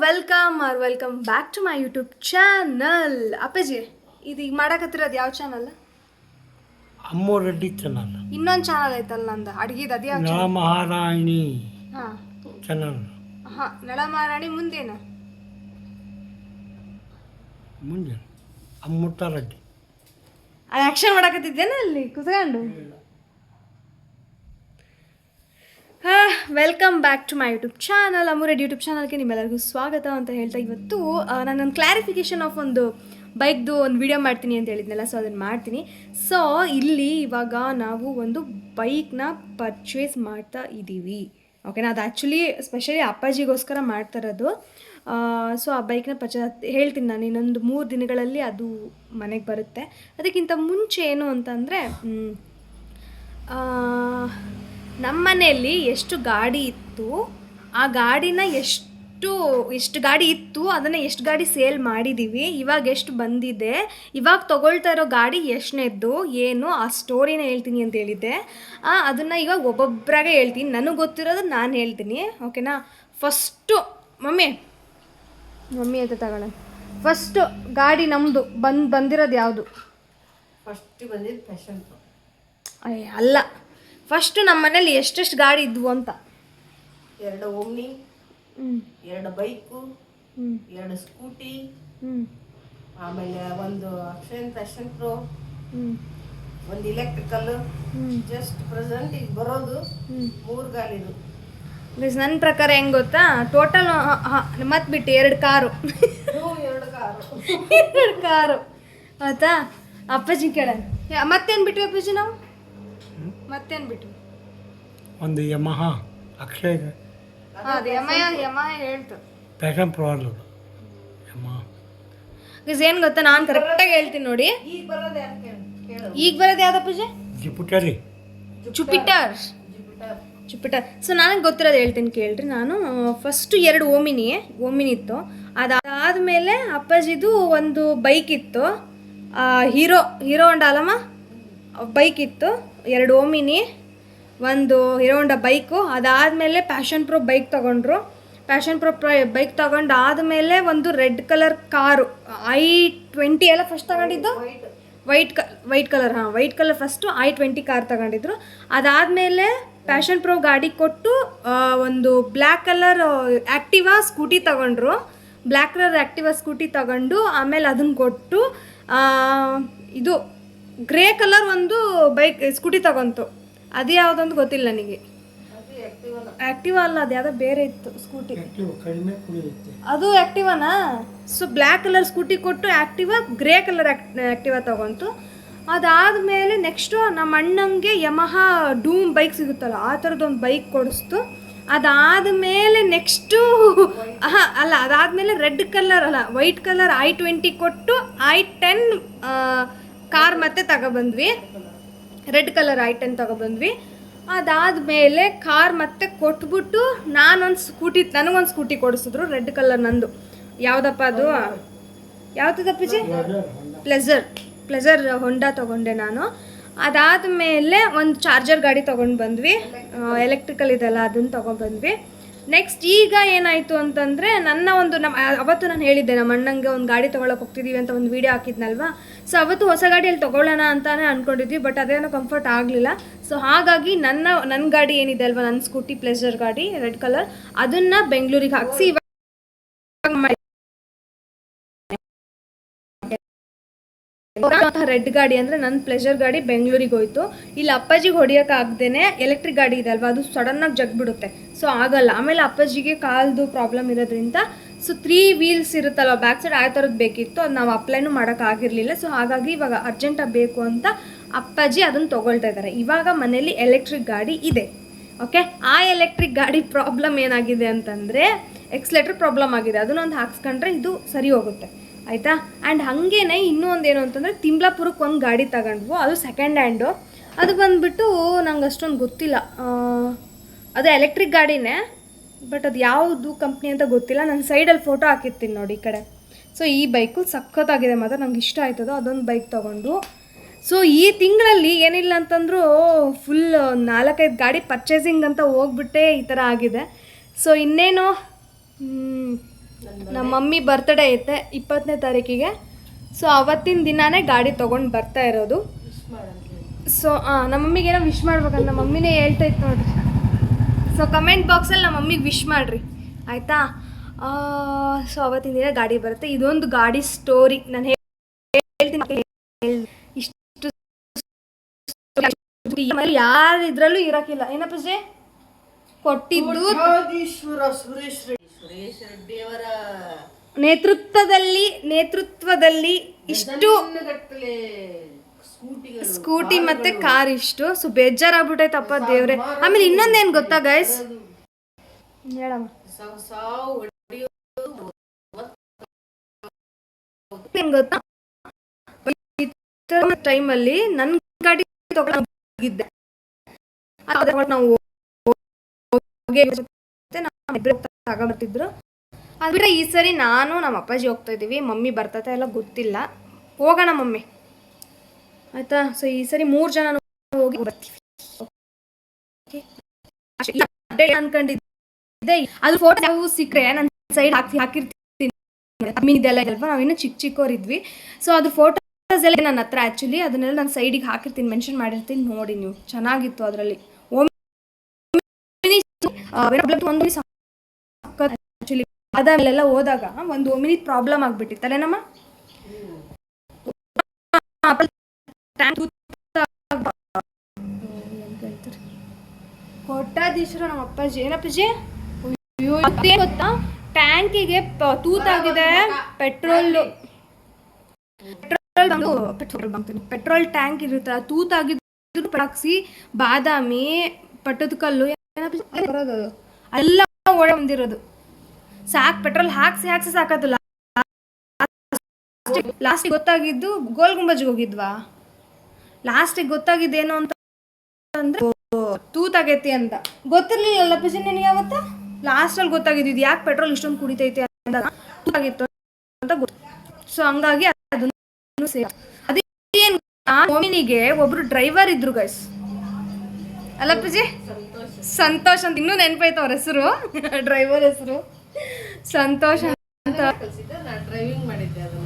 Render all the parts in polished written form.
Welcome back to my YouTube channel. ಅಪ್ಪಾಜಿ, ಇದು ಈಗ ಮಾಡಕತ್ತಿರೋದು ಯಾವ ಚಾನಲ್? ಅಮ್ಮು ರೆಡ್ಡಿ ಚಾನಲ್. ಇನ್ನೊಂದು ಚಾನಲ್ ಐತಲ್ಲ ನಂದು ಅಡುಗೆದು, ಅದು ಯಾವ ಚಾನಲ್? ನಳಮಹಾರಾಣಿ ಹಾಂ ಚಾನಲ್. ಹಾಂ, ನಳಮಹಾರಾಣಿ. ಮುಂದೇನು? ಮುಂದೆ ಅಮ್ಮುತ್ತ ರೆಡ್ಡಿ. ಅದು ಆ್ಯಕ್ಷನ್ ಮಾಡಕತ್ತಿದ್ದೇನೆ ಅಲ್ಲಿ ಕುತ್ಕೊಂಡು. Welcome back to my YouTube channel. ಅಮೂರೆಡ್ ಯೂಟ್ಯೂಬ್ ಚಾನಲ್ಗೆ ನಿಮ್ಮೆಲ್ಲರಿಗೂ ಸ್ವಾಗತ ಅಂತ ಹೇಳ್ತಾ, ಇವತ್ತು ನಾನೊಂದು ಕ್ಲಾರಿಫಿಕೇಷನ್ ಆಫ್ ಒಂದು ಬೈಕ್ದು ಒಂದು ವಿಡಿಯೋ ಮಾಡ್ತೀನಿ ಅಂತ ಹೇಳಿದ್ನಲ್ಲ, ಸೊ ಅದನ್ನು ಮಾಡ್ತೀನಿ. ಸೊ ಇಲ್ಲಿ ಇವಾಗ ನಾವು ಒಂದು ಬೈಕ್ನ ಪರ್ಚೇಸ್ ಮಾಡ್ತಾ ಇದ್ದೀವಿ, ಓಕೆನಾ? ಅದು ಆ್ಯಕ್ಚುಲಿ ಸ್ಪೆಷಲಿ ಅಪ್ಪಾಜಿಗೋಸ್ಕರ ಮಾಡ್ತಾ ಇರೋದು. ಸೊ ಆ ಬೈಕ್ನ ಹೇಳ್ತೀನಿ ನಾನು, ಇನ್ನೊಂದು 3 ದಿನಗಳಲ್ಲಿ ಅದು ಮನೆಗೆ ಬರುತ್ತೆ. ಅದಕ್ಕಿಂತ ಮುಂಚೆ ಏನು ಅಂತಂದರೆ, ನಮ್ಮ ಮನೆಯಲ್ಲಿ ಎಷ್ಟು ಗಾಡಿ ಇತ್ತು, ಆ ಗಾಡಿನ ಎಷ್ಟು ಗಾಡಿ ಇತ್ತು ಅದನ್ನು ಎಷ್ಟು ಗಾಡಿ ಸೇಲ್ ಮಾಡಿದ್ದೀವಿ, ಇವಾಗ ಎಷ್ಟು ಬಂದಿದೆ, ಇವಾಗ ತೊಗೊಳ್ತಾ ಇರೋ ಗಾಡಿ ಎಷ್ಟನೇದ್ದು ಏನು, ಆ ಸ್ಟೋರಿನ ಹೇಳ್ತೀನಿ ಅಂತ ಹೇಳಿದ್ದೆ. ಅದನ್ನು ಇವಾಗ ಒಬ್ಬೊಬ್ಬರಾಗೆ ಹೇಳ್ತೀನಿ, ನನಗೆ ಗೊತ್ತಿರೋದು ನಾನು ಹೇಳ್ತೀನಿ, ಓಕೆನಾ? ಫಸ್ಟು ಮಮ್ಮಿ ಅಂತ ತಗೊಳ್ಳ. ಫಸ್ಟು ಗಾಡಿ ನಮ್ಮದು ಬಂದಿರೋದು ಯಾವುದು? ಫಸ್ಟ್ ಬಂದಿದ್ದು ಫ್ಯಾಷನ್ ಪ್ರೊ. ಅಲ್ಲ, ಫಸ್ಟು ನಮ್ಮ ಮನೇಲಿ ಎಷ್ಟೆಷ್ಟು ಗಾಡಿ ಇದ್ವು ಅಂತ. 2 ಓಮ್ನಿ, 2 ಬೈಕು, 2 ಸ್ಕೂಟಿ, ಆಮೇಲೆ ಒಂದು ಅಕ್ಷಯನ್ ಫ್ಯಾಷನ್ ಪ್ರೋ, ಒಂದು ಇಲೆಕ್ಟ್ರಿಕಲ್. ಜಸ್ಟ್ ಪ್ರೆಸೆಂಟ್ ಈಗ ಬರೋದು 3 ಗಾಡಿದು. ನನ್ನ ಪ್ರಕಾರ ಹೆಂಗೆ ಗೊತ್ತಾ, ಟೋಟಲ್ ಮತ್ತೆ ಬಿಟ್ಟು 2 ಕಾರು 2 ಕಾರು ಆಯ್ತಾ? ಅಪ್ಪಾಜಿ ಕೇಳ, ಮತ್ತೇನು ಬಿಟ್ವಿ ಅಪ್ಪಾಜಿ ನಾವು? ಮತ್ತೇನು ಬಿಟ್ವಿ? ಒಂದು ಯಮಹ ಅಕ್ಷಯ್ ಅದು ಯಮಹ ಹೇಳ್ತು, ಫ್ಯಾಷನ್ ಪ್ರೋ ಅಲ್ಲ ಯಮಹ. ಏನು ಗೊತ್ತಾ, ನಾನು ಕರೆಕ್ಟಾಗಿ ಹೇಳ್ತೀನಿ ನೋಡಿ. ಈಗ ಬರೋದು ಯಾರು ಕೇಳು? ಈಗ ಬರೋದು ಯಾವ್ದು ಅಪ್ಪಾಜಿ? ಜುಪಿಟರ್. ಸೊ ನನಗೆ ಗೊತ್ತಿರೋದು ಹೇಳ್ತೀನಿ ಕೇಳ್ರಿ. ನಾನು ಫಸ್ಟು 2 ಓಮಿನಿ ಇತ್ತು. ಅದಾದಮೇಲೆ ಅಪ್ಪಾಜಿದು ಒಂದು ಬೈಕ್ ಇತ್ತು, ಹೀರೋ ಹೋಂಡಾ ಅಲ್ಲಮ್ಮ ಬೈಕ್ ಇತ್ತು. 2 ಓಮಿನಿ, ಒಂದು ಹೀರೋ ಹೋಂಡಾ ಬೈಕು. ಅದಾದಮೇಲೆ ಪ್ಯಾಷನ್ ಪ್ರೋ ಬೈಕ್ ತೊಗೊಂಡ್ರು. ಪ್ಯಾಷನ್ ಪ್ರೋ ಬೈಕ್ ತೊಗೊಂಡು ಆದಮೇಲೆ ಒಂದು ರೆಡ್ ಕಲರ್ ಕಾರು i20 ಎಲ್ಲ ಫಸ್ಟ್ ತಗೊಂಡಿದ್ದು. ವೈಟ್ ಕಲರ್, ಹಾಂ white colour first i20 car ತಗೊಂಡಿದ್ರು. ಅದಾದಮೇಲೆ ಪ್ಯಾಷನ್ ಪ್ರೋ ಗಾಡಿ ಕೊಟ್ಟು ಒಂದು ಬ್ಲ್ಯಾಕ್ ಕಲರ್ ಆ್ಯಕ್ಟಿವಾ ಸ್ಕೂಟಿ ತಗೊಂಡ್ರು. ಬ್ಲ್ಯಾಕ್ ಕಲರ್ ಆ್ಯಕ್ಟಿವಾ ಸ್ಕೂಟಿ ತಗೊಂಡು ಆಮೇಲೆ ಅದನ್ನು ಕೊಟ್ಟು ಇದು ಗ್ರೇ ಕಲರ್ ಒಂದು ಸ್ಕೂಟಿ ತಗೊಂತು. ಅದು ಯಾವುದೊಂದು ಗೊತ್ತಿಲ್ಲ ನನಗೆ. ಆ್ಯಕ್ಟಿವಾ ಅಲ್ಲ, ಅದು ಯಾವುದೋ ಬೇರೆ ಇತ್ತು ಸ್ಕೂಟಿ, ಅದು ಆ್ಯಕ್ಟಿವಾನಾ? ಸೊ ಬ್ಲ್ಯಾಕ್ ಕಲರ್ ಸ್ಕೂಟಿ ಕೊಟ್ಟು ಆ್ಯಕ್ಟಿವಾ ಗ್ರೇ ಕಲರ್ ಆ್ಯಕ್ಟಿವಾ ತಗೊಂತು. ಅದಾದಮೇಲೆ ನೆಕ್ಸ್ಟು ನಮ್ಮ ಅಣ್ಣಂಗೆ ಯಮಹ ಡೂಮ್ ಬೈಕ್ ಸಿಗುತ್ತಲ್ಲ, ಆ ಥರದ್ದೊಂದು ಬೈಕ್ ಕೊಡಿಸ್ತು. ಅದಾದಮೇಲೆ ನೆಕ್ಸ್ಟು ಅದಾದಮೇಲೆ ರೆಡ್ ಕಲರ್ ಅಲ್ಲ ವೈಟ್ ಕಲರ್ i20 ಕೊಟ್ಟು i10 ಕಾರ್ ಮತ್ತೆ ತಗೊಬಂದ್ವಿ. Red colour i10 ತಗೊಬಂದ್ವಿ. ಅದಾದಮೇಲೆ ಕಾರ್ ಮತ್ತೆ ಕೊಟ್ಬಿಟ್ಟು ನನಗೊಂದು ಸ್ಕೂಟಿ ಕೊಡಿಸಿದ್ರು ರೆಡ್ ಕಲರ್. ನಂದು ಯಾವುದಪ್ಪ ಅದು, ಯಾವುದಪ್ಪಜಿ? ಪ್ಲೆಜರ್ ಹೊಂಡಾ ತೊಗೊಂಡೆ ನಾನು. ಅದಾದಮೇಲೆ ಒಂದು ಚಾರ್ಜರ್ ಗಾಡಿ ತೊಗೊಂಡು ಬಂದ್ವಿ, ಎಲೆಕ್ಟ್ರಿಕಲ್ ಇದೆಲ್ಲ, ಅದನ್ನು ತೊಗೊಂಡ್ಬಂದ್ವಿ. ನೆಕ್ಸ್ಟ್ ಈಗ ಏನಾಯಿತು ಅಂತಂದರೆ, ಅವತ್ತು ನಾನು ಹೇಳಿದ್ದೆ ನಮ್ಮ ಅಣ್ಣಂಗೆ ಒಂದು ಗಾಡಿ ತೊಗೊಳಕ್ಕೆ ಹೋಗ್ತಿದ್ದೀವಿ ಅಂತ ಒಂದು ವೀಡಿಯೋ ಹಾಕಿದ್ನಲ್ವಾ. ಸೊ ಅವತ್ತು ಹೊಸ ಗಾಡಿಯಲ್ಲಿ ತೊಗೊಳ್ಳೋಣ ಅಂತಾನೆ ಅಂದ್ಕೊಂಡಿದ್ವಿ, ಬಟ್ ಅದೇನೋ ಕಂಫರ್ಟ್ ಆಗಲಿಲ್ಲ. ಸೊ ಹಾಗಾಗಿ ನನ್ನ ಗಾಡಿ ಏನಿದೆ ಅಲ್ವಾ, ನನ್ನ ಸ್ಕೂಟಿ ಪ್ಲೆಜರ್ ಗಾಡಿ ರೆಡ್ ಕಲರ್, ಅದನ್ನು ಬೆಂಗಳೂರಿಗೆ ಹಾಕಿಸಿ ರೆಡ್ ಗಾಡಿ ಅಂದರೆ ನನ್ನ ಪ್ಲೆಜರ್ ಗಾಡಿ ಬೆಂಗಳೂರಿಗೆ ಹೋಯ್ತು. ಇಲ್ಲಿ ಅಪ್ಪಾಜಿಗೆ ಹೊಡಿಯೋಕ್ಕಾಗ್ದೇ ಎಲೆಕ್ಟ್ರಿಕ್ ಗಾಡಿ ಇದೆ ಅಲ್ವಾ, ಅದು ಸಡನ್ನಾಗಿ ಜಗ್ಬಿಡುತ್ತೆ. ಸೊ ಆಗಲ್ಲ. ಆಮೇಲೆ ಅಪ್ಪಾಜಿಗೆ ಕಾಲ್ದು ಪ್ರಾಬ್ಲಮ್ ಇರೋದ್ರಿಂದ ಸೊ 3 ವೀಲ್ಸ್ ಇರುತ್ತಲ್ವ ಬ್ಯಾಕ್ ಸೈಡ್, ಆ ಥರದ್ದು ಬೇಕಿತ್ತು. ಅದು ನಾವು ಅಪ್ಲೈನೂ ಮಾಡೋಕ್ಕಾಗಿರಲಿಲ್ಲ. ಸೊ ಹಾಗಾಗಿ ಇವಾಗ ಅರ್ಜೆಂಟಾಗಿ ಬೇಕು ಅಂತ ಅಪ್ಪಾಜಿ ಅದನ್ನು ತೊಗೊಳ್ತಾ ಇದ್ದಾರೆ. ಇವಾಗ ಮನೇಲಿ ಎಲೆಕ್ಟ್ರಿಕ್ ಗಾಡಿ ಇದೆ, ಓಕೆ? ಆ ಎಲೆಕ್ಟ್ರಿಕ್ ಗಾಡಿ ಪ್ರಾಬ್ಲಮ್ ಏನಾಗಿದೆ ಅಂತಂದರೆ, ಎಕ್ಸ್ಲೇಟರ್ ಪ್ರಾಬ್ಲಮ್ ಆಗಿದೆ. ಅದನ್ನೊಂದು ಹಾಕ್ಸ್ಕೊಂಡ್ರೆ ಇದು ಸರಿ ಹೋಗುತ್ತೆ, ಆಯಿತಾ? ಆ್ಯಂಡ್ ಹಾಗೇನೆ ಇನ್ನೂ ಒಂದೇನು ಅಂತಂದರೆ, ತಿಮ್ಲಾಪುರಕ್ಕೆ ಒಂದು ಗಾಡಿ ತಗೊಂಡ್ವು, ಅದು ಸೆಕೆಂಡ್ ಹ್ಯಾಂಡು. ಅದು ಬಂದುಬಿಟ್ಟು ನಂಗೆ ಅಷ್ಟೊಂದು ಗೊತ್ತಿಲ್ಲ, ಅದು ಎಲೆಕ್ಟ್ರಿಕ್ ಗಾಡಿನೇ, ಬಟ್ ಅದು ಯಾವುದು ಕಂಪ್ನಿ ಅಂತ ಗೊತ್ತಿಲ್ಲ. ನಾನು ಸೈಡಲ್ಲಿ ಫೋಟೋ ಹಾಕಿರ್ತೀನಿ ನೋಡಿ ಈ ಕಡೆ. ಸೊ ಈ ಬೈಕು ಸಖತ್ತಾಗಿದೆ, ಮಾತ್ರ ನಂಗೆ ಇಷ್ಟ ಆಯ್ತದೋ ಅದೊಂದು ಬೈಕ್ ತೊಗೊಂಡು. ಸೊ ಈ ತಿಂಗಳಲ್ಲಿ ಏನಿಲ್ಲ ಅಂತಂದರೂ ಫುಲ್ 4-5 ಗಾಡಿ ಪರ್ಚೇಸಿಂಗ್ ಅಂತ ಹೋಗ್ಬಿಟ್ಟೆ ಈ ಥರ ಆಗಿದೆ. ಸೊ ಇನ್ನೇನು ನಮ್ಮ ಮಮ್ಮಿ ಬರ್ತ್ಡೇ ಐತೆ 20ನೇ ತಾರೀಕಿಗೆ. ಸೊ ಅವತ್ತಿನ ದಿನಾನೇ ಗಾಡಿ ತೊಗೊಂಡು ಬರ್ತಾ ಇರೋದು. ಸೊ ನಮ್ಮ ಮಮ್ಮಿಗೆ ಏನೋ ವಿಶ್ ಮಾಡ್ಬೇಕಂತ ನಮ್ಮ ಮಮ್ಮಿನೇ ಹೇಳ್ತೈತೆ ನೋಡ್ರಿ. ಸೊ ಕಮೆಂಟ್ ಬಾಕ್ಸಲ್ಲಿ ನಮ್ಮ ಮಮ್ಮಿಗೆ ವಿಶ್ ಮಾಡಿರಿ ಆಯಿತಾ. ಸೊ ಅವತ್ತಿನ ದಿನ ಗಾಡಿ ಬರುತ್ತೆ. ಇದೊಂದು ಗಾಡಿ ಸ್ಟೋರಿ ನಾನು ಹೇಳ್ತೀನಿ. ಇಷ್ಟು ಯಾರು ಇದ್ರಲ್ಲೂ ಇರೋಕ್ಕಿಲ್ಲ. ಏನಪ್ಪ ಜೆ ಕೊಟ್ಟಿದ್ದು ಸುರೇಶ್ ರೆಡ್ಡಿ ಅವರ ನೇತೃತ್ವದಲ್ಲಿ ಇಷ್ಟು ಸ್ಕೂಟಿ ಮತ್ತೆ ಕಾರ್ ಇಷ್ಟು. ಸೊ ಬೇಜಾರಾಗ್ಬಿಟ್ಟೈತಪ್ಪ ದೇವ್ರೆ. ಆಮೇಲೆ ಇನ್ನೊಂದೇನು ಗೊತ್ತಾ ಗೈಸ್, ಹೇಳಮ್ಮ ಏನ್ ಗೊತ್ತಾ, ಟೈಮಲ್ಲಿ ನನ್ನ ಗಾಡಿ ತಗೊಂಡಿದ್ದೆ ನಾವು ತಗೊಂಡ್ಬರ್ತಿದ್ರು. ಅದು ಬಿಟ್ಟರೆ ಈ ಸರಿ ನಾನು ನಮ್ಮ ಅಪ್ಪಾಜಿ ಹೋಗ್ತಾ ಇದ್ದೀವಿ. ಮಮ್ಮಿ ಬರ್ತೈತೆ ಎಲ್ಲ ಗೊತ್ತಿಲ್ಲ, ಹೋಗೋಣ ಮಮ್ಮಿ ಆಯ್ತಾ. ಸೊ ಈ ಸರಿ 3 ಜನ ಹೋಗಿ ಬರ್ತೀವಿ ಅನ್ಕೊಂಡಿದ್ದೆ. ಅದು ಫೋಟೋ ಯಾವ ಸಿಕ್ಕರೆ ನಾನು ಸೈಡ್ ಹಾಕಿರ್ತೀನಿ. ಇದೆಲ್ಲ ಇದಲ್ವಾ, ನಾವಿನ್ನೂ ಚಿಕ್ಕವರಿದ್ವಿ. ಸೊ ಅದು ಫೋಟೋಸ್ ಎಲ್ಲ ನನ್ನ ಹತ್ರ ಆ್ಯಕ್ಚುಲಿ ಅದನ್ನೆಲ್ಲ ನಾನು ಸೈಡಿಗೆ ಹಾಕಿರ್ತೀನಿ, ಮೆನ್ಷನ್ ಮಾಡಿರ್ತೀನಿ, ನೋಡಿ ನೀವು. ಚೆನ್ನಾಗಿತ್ತು ಅದರಲ್ಲಿ. ಆ್ಯಕ್ಚುಲಿ ಅದಾಗಲೆಲ್ಲ ಹೋದಾಗ ಒಂದು ಒಮಿನಿ ಪ್ರಾಬ್ಲಮ್ ಆಗಿಬಿಟ್ಟಿತ್ತಲ್ಲೇ ನಮ್ಮ ಕೊಟ್ಟಾದೀಶ್ವರ ನಮ್ಮ ಅಪ್ಪಾಜಿ. ಏನಪ್ಪಾಜಿ ಗೊತ್ತಾ, ಟ್ಯಾಂಕಿಗೆ ತೂತಾಗಿದೆ. ಪೆಟ್ರೋಲ್ ಟ್ಯಾಂಕ್ ಇರುತ್ತೆ, ತೂತಾಗಿದ್ದು ಹಾಕ್ಸಿ ಬಾದಾಮಿ ಪಟ್ಟದ ಕಲ್ಲು ಬರೋದು ಎಲ್ಲ ಓಡ ಬಂದಿರೋದು. ಪೆಟ್ರೋಲ್ ಹಾಕ್ಸಿ ಸಾಕತ್ತಲ್ಲ. ಲಾಸ್ಟಿಗೆ ಗೊತ್ತಾಗಿದ್ದು ಗೋಲ್ ಗುಂಬಜ್ಗೆ ಹೋಗಿದ್ವಾ. ಲಾಸ್ಟಿಗೆ ಗೊತ್ತಾಗಿದ್ದೇನು ಅಂತ ಅಂದ್ರೆ ತೂತಾಗೈತಿ ಅಂತ ಗೊತ್ತಿರ್ಲಿಲ್ಲ ಪಿಜಿ ನಿನಗೆ. ಯಾವತ್ತ ಲಾಸ್ಟಲ್ಲಿ ಗೊತ್ತಾಗಿದ್ದು ಯಾಕೆ ಪೆಟ್ರೋಲ್ ಇಷ್ಟೊಂದು ಕುಡಿತೈತೆ ಅಂದಾಗ ತೂತಾಗಿತ್ತು ಅಂತ ಗೊತ್ತು. ಸೊ ಹಂಗಾಗಿ ಅದನ್ನು ಅದೇನು ಓಮಿನಿಗೆ ಒಬ್ರು ಡ್ರೈವರ್ ಇದ್ರು ಗೈಸ್, ಅಲ್ಲ ಪಿಜಿ? ಸಂತೋಷ್ ಅಂತ ಇನ್ನೂ ನೆನಪೈತೆ ಅವ್ರ ಹೆಸರು, ಡ್ರೈವರ್ ಹೆಸರು ಸಂತೋಷ್ ಅಂತ. ಡ್ರೈವಿಂಗ್ ಮಾಡಿದ್ದೆ ಅದು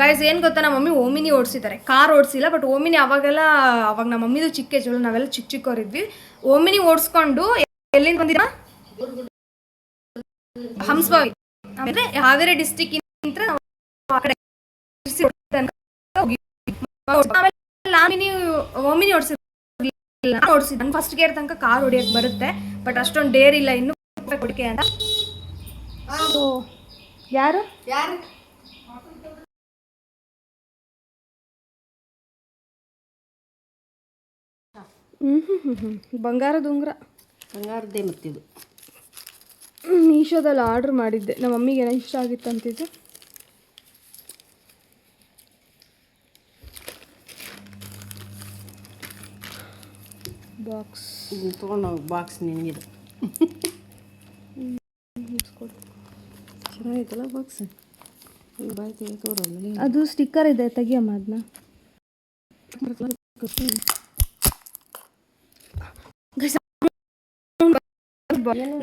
ಗೈಸ್. ಏನು ಗೊತ್ತಾ, ನಮ್ಮ ಮಮ್ಮಿ ಓಮಿನಿ ಓಡಿಸಿದ್ದಾರೆ, ಕಾರ್ ಓಡಿಸಿಲ್ಲ. ಬಟ್ ಓಮಿನಿ ಅವಾಗ ನಮ್ಮ ಮಮ್ಮಿದು ಚಿಕ್ಕ ಏಜ್, ನಾವೆಲ್ಲ ಚಿಕ್ಕವರಿದ್ವಿ. ಓಮಿನಿ ಓಡಿಸ್ಕೊಂಡು ಎಲ್ಲಿಂದ ಬಂದಿದ್ದ, ಹಂಸಭಾವಿ ಅಂದರೆ ಹಾವೇರಿ ಡಿಸ್ಟಿಕ್ ಇಂದ ಓಮಿನಿ ಓಡಿಸಿದ್ದು. ನಾನು ಫಸ್ಟ್ ಗೇರ್ ತನಕ ಕಾರ್ ಹೊಡಿಯೋಕ್ಕೆ ಬರುತ್ತೆ, ಬಟ್ ಅಷ್ಟೊಂದು ಡೇರ್ ಇಲ್ಲ ಇನ್ನೂ ಹೊಡಿಕೆ ಅಂತ. ಯಾರು ಬಂಗಾರದ ಉಂಗುರ, ಬಂಗಾರದ್ದೇ ಮತ್ತಿದು ಮೀಶೋದಲ್ಲಿ ಆರ್ಡ್ರ್ ಮಾಡಿದ್ದೆ. ನಮ್ಮ ಮಮ್ಮಿಗೆ ಏನೋ ಇಷ್ಟ ಆಗಿತ್ತು ಅಂತಿದ್ದು. ಬಾಕ್ಸ್ ತೊಗೊಂಡು ಬಾಕ್ಸ್ ನಿನಗಿದು ಚೆನ್ನಾಗಿತ್ತಲ್ಲ ಬಾಕ್ಸ್. ಅದು ಸ್ಟಿಕ್ಕರ್ ಇದೆ, ತೆಗಿಯಮ್ಮ ಅದನ್ನ.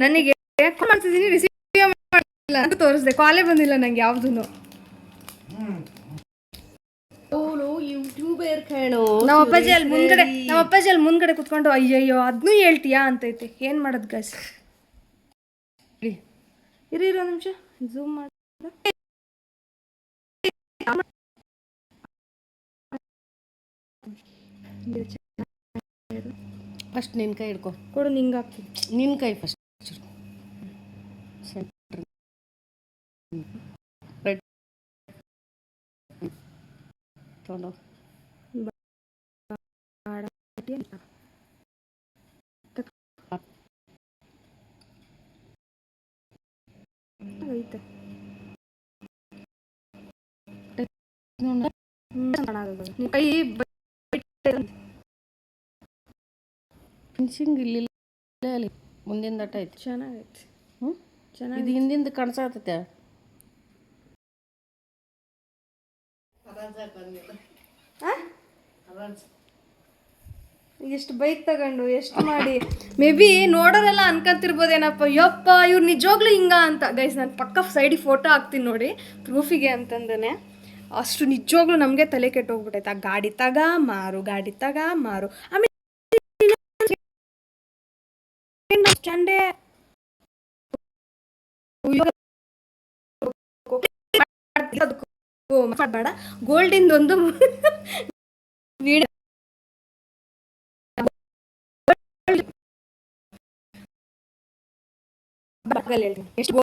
ನನಗೆ ಕಾಲ್ ಮಾಡ್ತಿದ್ದೀನಿ, ರಿಸೀವ್ ಮಾಡಿಲ್ಲ ಅಂತ ತೋರಿಸ್ದೆ. ಕಾಲೇ ಬಂದಿಲ್ಲ ನಂಗೆ ಯಾವುದೂ. ಯೂಟ್ಯೂಬರ್ ಕಾಣೋ. ನಮ್ಮ ಅಪ್ಪಾಜಿ ಅಲ್ಲಿ ಮುಂದ್ಗಡೆ ಕುತ್ಕೊಂಡು ಅಯ್ಯಯ್ಯೋ ಅದನ್ನೂ ಹೇಳ್ತೀಯಾ ಅಂತೈತೆ. ಏನು ಮಾಡೋದು ಗೈಸ್, ಇರಿ ಒಂದು ನಿಮಿಷ ಝೂಮ್ ಮಾಡಿ. ಫಸ್ಟ್ ನಿನ್ನ ಕೈ ಹಿಡ್ಕೊ, ಕೊಡು, ನಿಂಗೆ ಹಾಕ್ತೀನಿ. ನಿನ್ನ ಕೈ ಫಸ್ಟ್ ತೊಗೊಂಡು ಐತೆ ಕೈ ಫಿನಿಶಿಂಗ್ ಇಲ್ಲಿ ಅಲ್ಲಿ ಮುಂದಿನ ದಟ್ಟ ಐತಿ. ಚೆನ್ನಾಗೈತಿ. ಚೆನ್ನಾಗಿ ಇದು ಹಿಂದಿಂದ ಕಾಣಿಸತೈತೆ. ಎಷ್ಟು ಬೈಕ್ ತಗೊಂಡು ಎಷ್ಟು ಮಾಡಿ ಮೇ ಬಿ ನೋಡೋರೆಲ್ಲ ಅನ್ಕೊಂತಿರ್ಬೋದೇನಪ್ಪ ಯಪ್ಪ ಇವ್ರು ನಿಜವಾಗ್ಲೂ ಹಿಂಗ ಅಂತ. ಗೈಸ್ ನಾನು ಪಕ್ಕ ಸೈಡಿಗೆ ಫೋಟೋ ಹಾಕ್ತೀನಿ ನೋಡಿ ಪ್ರೂಫಿಗೆ ಅಂತಂದೇ. ಅಷ್ಟು ನಿಜವಾಗ್ಲೂ ನಮಗೆ ತಲೆ ಕೆಟ್ಟೋಗ್ಬಿಟ್ಟೈತೆ. ಆ ಗಾಡಿ ತಗ ಮಾರು, ಗಾಡಿ ತಗ ಮಾರು. ಆಮೇಲೆ ಚಂಡೆ ಬೇಡ ಗೋಲ್ಡಿಂದೊಂದು ಎಷ್ಟು